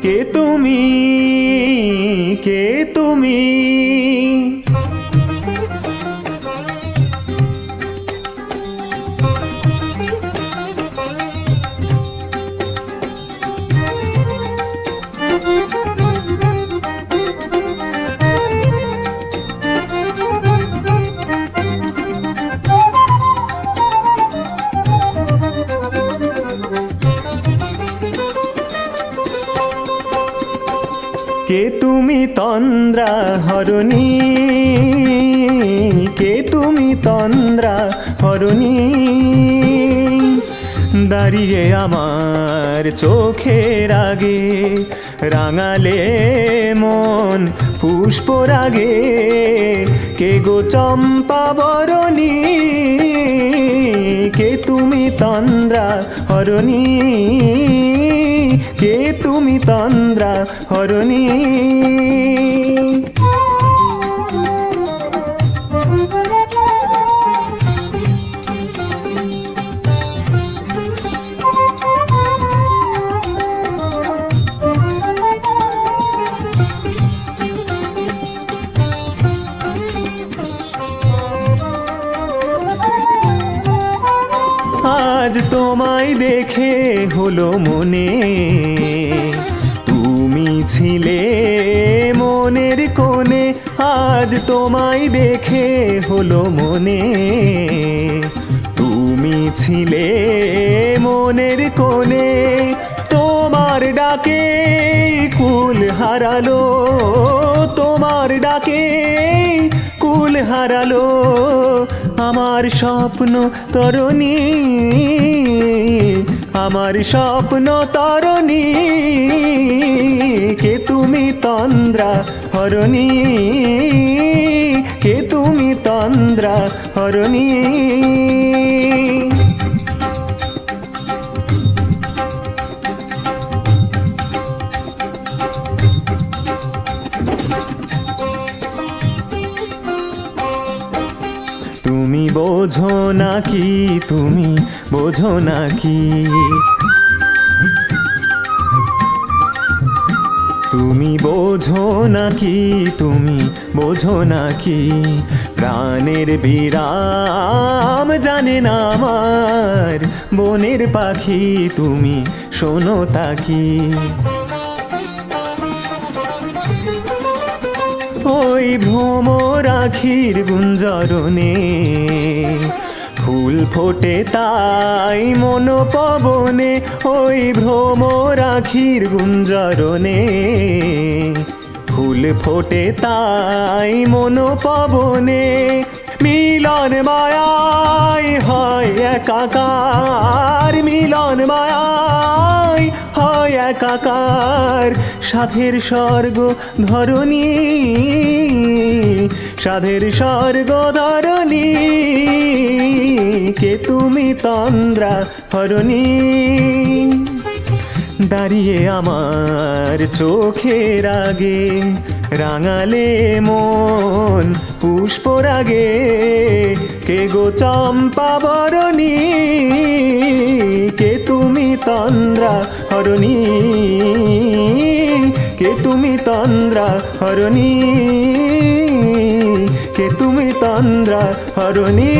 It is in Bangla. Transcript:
কে তুমি, কে তুমি? কে তুমি তন্দ্রা হরণী, কে তুমি তন্দ্রা হরণী? দাঁড়িয়ে আমার চোখের আগে রাঙালে মন পুষ্পরাগে। কে গো চম্পা বরণী, কে তুমি তন্দ্রা হরণী? কে তুমি তন্দ্রা হরণী? আজ তোমায় দেখে হলো মনে, তুমি ছিলে মনের কোণে। আজ তোমায় দেখে হলো মনে, তুমি ছিলে মনের কোণে। তোমার ডাকে কুল হারালো, তোমার ডাকে কুল হারালো আমার স্বপ্ন তরণী, আমার স্বপ্ন তরণী। কে তুমি তন্দ্রা হরণী, কে তুমি তন্দ্রা হরণী? তুমি বোঝো নাকি, তুমি বোঝো নাকি? তুমি বোঝো নাকি, তুমি বোঝো নাকি? প্রাণের বিরাম জানে না আমার বনের পাখি, তুমি শোনো তাকি। ওই ভ্রমর আখির গুঞ্জরণে ফুল ফোটে তাই মন পবনে। ওই ভ্রমর আখির গুঞ্জরণে ফুল ফোটে তাই মন পবনে। মিলন মায়ায় হয় একাকার, মিলন মায়ায় হয় একাকার। সাধের স্বর্গ ধরণী, সাধের স্বর্গ ধরণী। কে তুমি তন্দ্রা হরণী? দাঁড়িয়ে আমার চোখের আগে রাঙালে মন পুষ্পরাগে। কে গো চম্পা বরণী, কে তুমি তন্দ্রা হরণী? কে তুমি তন্দ্রা হরণী? কে তুমি তন্দ্রা হরণী?